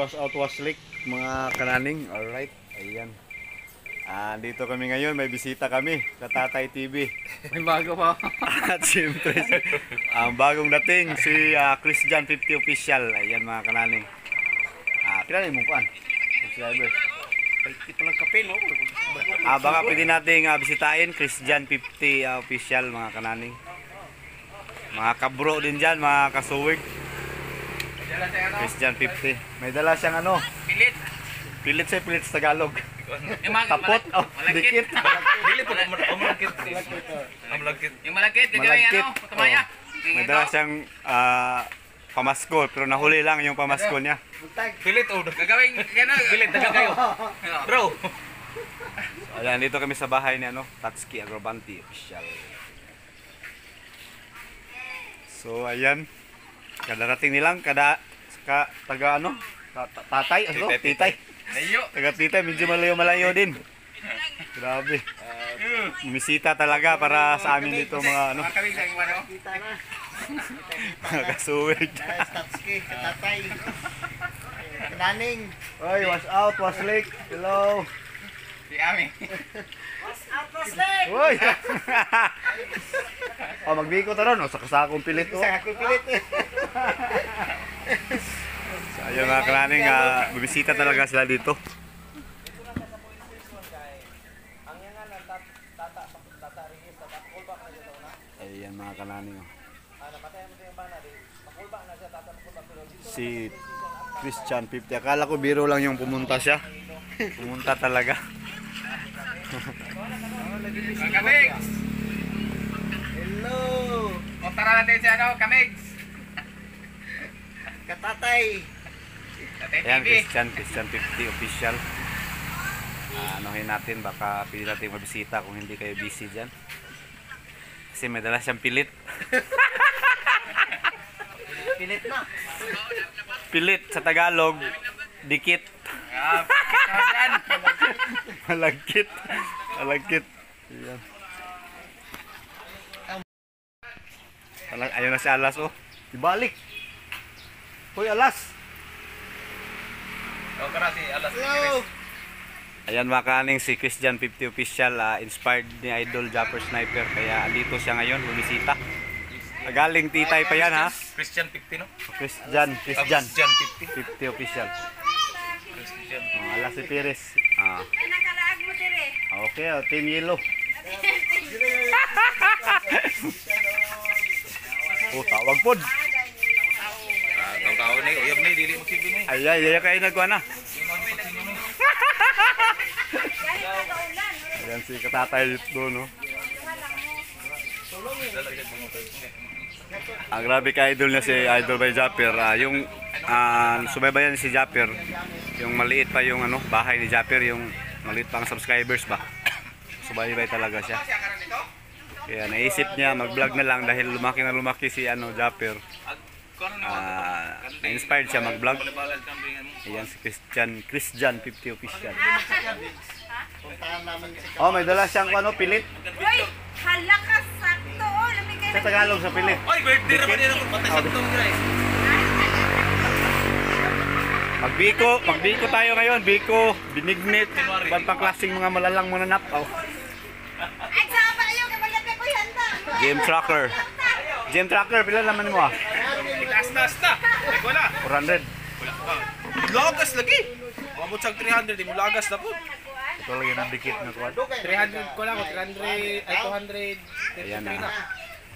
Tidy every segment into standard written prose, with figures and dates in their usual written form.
was out was leak mga kananing. Alright, ayan. Dito kami ngayon, may bisita kami sa Tatay TV. May bago pa. At siyempre, ang bagong dating si Christian 50 Official. Ayan mga kananing. Kailan mo kuan? Subscribers. Ito lang kape, no? Baka pwede nating bisitahin Christian 50 Official mga kananing. Mga kabro din dyan, mga kasuwig. Christian 50. May dala siyang ano? Pilit. Pilit sa Tagalog. Yung Tapot, dikit. Dili po, malagkit. Yung malagkit, gagawin Malagkit. ano, patamaya. May dala siyang pamasko, pero nahuli lang yung pamasko niya. Pilit, oh. Gagawin, gano'n. Pilit, daga kayo. Bro. Ayan, dito kami sa bahay ni Tatsuki Agrobanti Official. So, ayan. Kadarating nilang, taga tatay, titay. Layo. Taga titay, medyo malayo din. Grabe. Bumisita talaga para sa amin dito mga Makawig sa yung ano. mga kasuwig. Tatsuki, tatay. Kananing. Oy, was out, was lake. Hello. Si Ami. Oy. Magbiko ta ron, sa kasakong pilit oh. Sa ako pilit. So, ayun mga kananing, bibisita talaga sila dito. Ayan mga kananing. Si Christian 50. Akala ko biro lang yung pumunta siya. Pumunta talaga. Kamig. Hello. O tara natin si ano, Kamig. Katatay. Tatay Ayan, TV. Christian 50 Official. Anuhin natin, baka pili natin mabisita kung hindi kayo busy dyan. Kasi may dala siyang pilit. Pilit na. Pilit sa Tagalog, dikit. Yan. Malagkit. Malagkit. Ayan. Ayun na si Alas oh. Ibalik. Hoy Alas. O kara si Alas. Hello. Ayan mga kaning, si Christian 50 Official, inspired ni Idol Japper Sniper. Kaya dito siya ngayon, bumisita. Galing titay pa yan ha. Christian 50, no? Christian 50. 50 Official. Christian. Alas si Pires. Nakalaag mo dire. Okay, Team Yellow. Tawag pod. Taw-taw ni, uyab ni, dili mo silbi ni. Ay, kayo nagkuha na. Ayan si katatay doon, no? Grabe ka idol niya si Idol by Japper. Yung subaybayan si Japper, yung maliit pa yung bahay ni Japper, yung maliit pang subscribers ba. Subaybay talaga siya. Kaya naisip niya mag-vlog na lang dahil lumaki na lumaki si Japper. Na-inspired siya mag-vlog. Ayan si Christian 50 Official. Puntahan namin si May dala siyang pilit. Uy, halakas sakto. Lamigay Sa Tagalog sa pilit. Oy, birthday naman yan ako. Patay sa itong guys. Magbiko tayo ngayon. Biko, binignit, iba't pang klaseng mga malalang mananap. Ay, sama pa kayo. Kamalagay ko handa. Gem Tracker, pila naman mo Taas na. Ay, wala. 400. Lagas lagi. Mabot sa 300, di mo lagas na po. Ito lagi ng dikit na kuwan. 300 ko lang, 300, ay 200. Ayan na.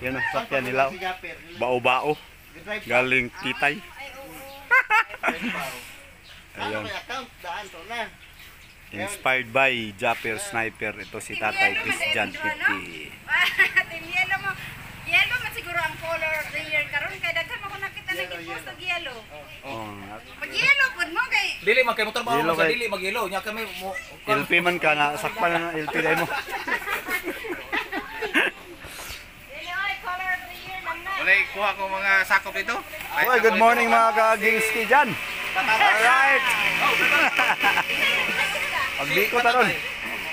Yan ang sakyan nila. si Japper. Bao-bao. Drive Galing titay. Ano Ayan. may account? Daan to na. Inspired by Japper Sniper. Ito si Tatay Christian 50. Team yellow mo. Yellow man siguro ang color of the year karon kay daghan mo ko nakita nag-post og yellow. Mag-yellow pud mo kay Dili man kay motor ba Yellow sa kay- dili mag-yellow nya kami mo. LP man ka na. Sakpan na ng LP dahil mo. Dili oy color of the year lang na. Wala kuha ko mga sakop dito. Oy, good morning mga ka-gingski dyan. Alright. Pagbiko ta ron.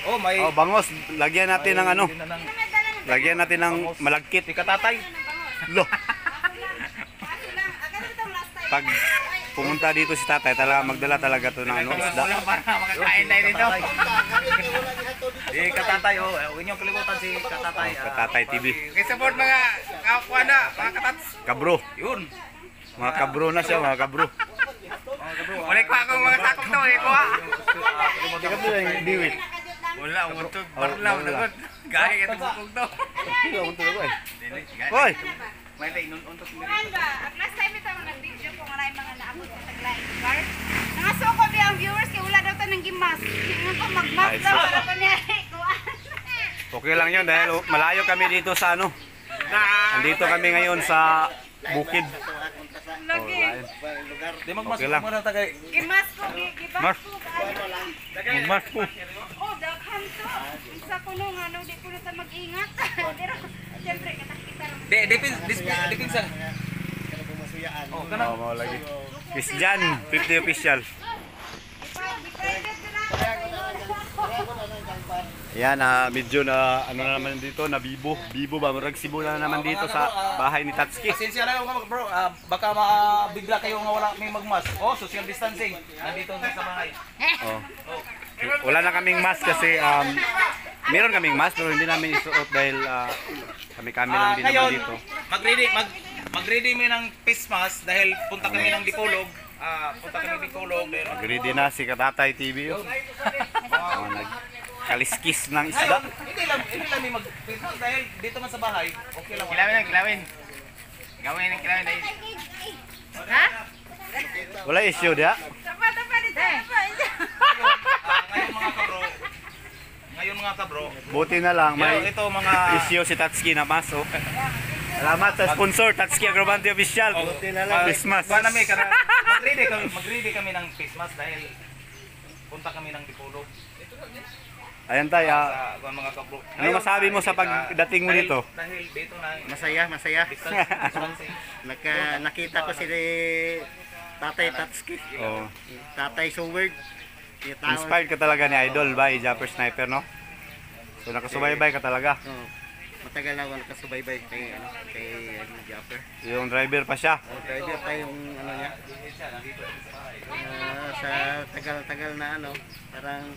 Oh, may Bangos. Lagyan natin ng Lagyan natin ng malagkit. katatay. Lo. Ako lang. Ako lang tong last time. Pag pumunta dito si tatay, talaga magdala talaga to ng ano, isda. Para makakain tayo dito. Katatay, huwag niyong kalimutan si Katatay. Katatay TV. Okay, support mga kakuha na, mga katats. Kabro. Yun. Mga kabro na siya, mga kabro. Wala ko akong mga sakop to, wala ko. Kabro yung diwit. Wala, umuntog. Barlaw, nagod. Gaya ka tumukog to. Hoy! May tayo, inununtok mo. Kuhan ba? Last time ito mga nag-video ko nga mga naabot sa taglaing lugar. Nangasoko ba ang viewers kay wala daw ta ng gimas. Tingnan ko magmas daw para pa niya. Kuhan. Okay lang yun dahil malayo kami dito sa ano. Nandito kami ngayon sa bukid. Lagi. Di magmas Okay lang. mo na tagay. Gimas ko, gibas Mas. ko. Magmas po. Oh, daghan to. Isa ko nung ano, di ko na ta mag-ingat. Pero, siyempre, katakita naman. Depends sa. Oh, kana. Oh, mau lagi. Christian, 50 official. Di-private ko na. Yan, medyo na ano na naman dito, na bibo. Bibo ba? Murag Cebu na naman dito sa bahay ni Tatsuki. Pasensya na mga bro, baka mabigla kayo nga wala may magmas. Oh, social distancing. Nandito sa bahay. Oh. Wala na kaming mask kasi meron kaming mask pero hindi namin isuot dahil kami lang din naman dito. Mag-ready mo ng face mask dahil punta kami ng Dipolog. Punta kami ng Dipolog. Mag-ready na si Katatay TV. Oh, nagkaliskis ng isda. Hindi lang may mag-face mask dahil dito man sa bahay. Okay lang. Kilawin. Gawin ng kilawin dahil. Ha? Wala issue dia. Tapa dito. Ngayon mga kabro. Buti na lang may Ito mga issue si Tatsuki na mas. Oh. Salamat sa sponsor Tatsuki Agrobante Official. Buti na lang. Christmas. mag-ready kami ng face mask dahil punta kami ng Dipolog. Ayan tayo. Sa mga kabro. Ano masabi mo sa pagdating mo dito? Dahil dito na Masaya. distancing. Nakita ko si Tatay Tatsuki. Oh. Tatay Soward. Inspired ka talaga ni Idol by Japper Sniper, no? So nakasubaybay ka talaga. Matagal na ako nakasubaybay kay Japper. Yung driver pa siya. Driver tayo yung ano niya. Sa tagal-tagal na ano, parang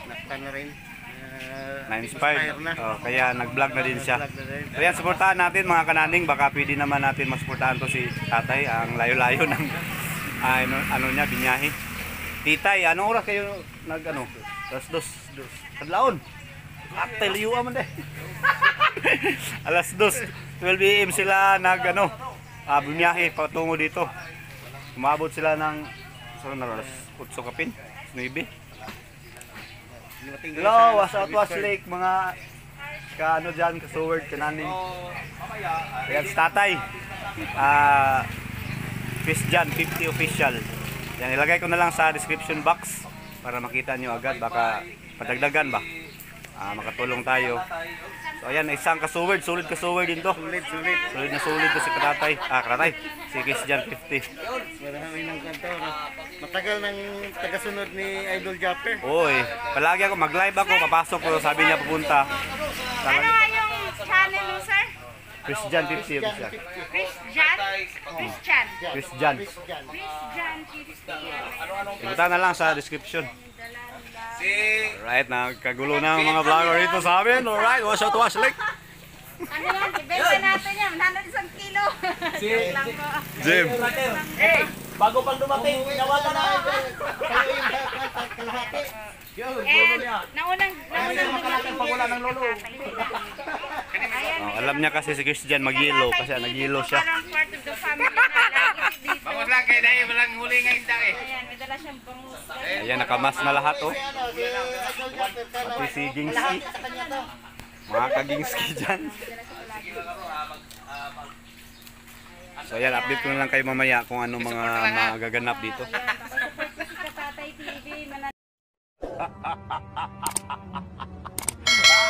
nakita na rin. Na-inspired. na. Oh, kaya nag-vlog na din siya. Vlog na rin. So yan, supportahan natin mga kananing. Baka pwede naman natin masuportahan to si tatay. Ang layo-layo ng ano niya, binyahe. Titay, anong oras kayo nag-ano? Alas 2. Kadlaon. Atay, liyuan man deh. Alas 2. 12 AM sila nag-ano. Bumiyahe patungo dito. Umabot sila ng alas 8 kapin. 9. Hello, was Lake, mga ka-ano dyan, ka-soward, kananing. Ayan, si tatay. Christian, 50 official. Yan, ilagay ko na lang sa description box para makita nyo agad. Baka padagdagan ba? Makatulong tayo. So ayan, isang ka-soward, solid ka-soward din to. Solid na solid to si Katatay. Katatay, si Christian 50. Marami ng kanto. Matagal nang tagasunod ni Idol Japper. Oy, palagi ako mag-live ako, papasok ko, sabi niya pupunta. Ano nga yung channel mo, sir? Christian 50 official. Christian. Christian. TV. Ikutan na lang sa description. Alright, nagkagulo na ang mga vlogger dito sa amin. Alright, wash out, wash like. Ano yan? Ibenta natin yan. 100 kilo. Joke lang po. Jim. Hey, bago pang dumating, nawala na. Kayo yung kalahati. Naunang Pag wala ng lolo. Oh, alam niya kasi si Christian mag-yelo kasi nag-yelo siya. Parang part of the family na lagi dito. Bangus lang kayo dahil walang huli ngayon dahil. Ayan, may dala siyang bangus. Ayan, nakamas na lahat oh. Pati si Gingski. Mga ka-Gingski dyan. So ayan, update ko na lang kayo mamaya kung ano mga magaganap dito. Ayan, pakasupport po si Katatay TV.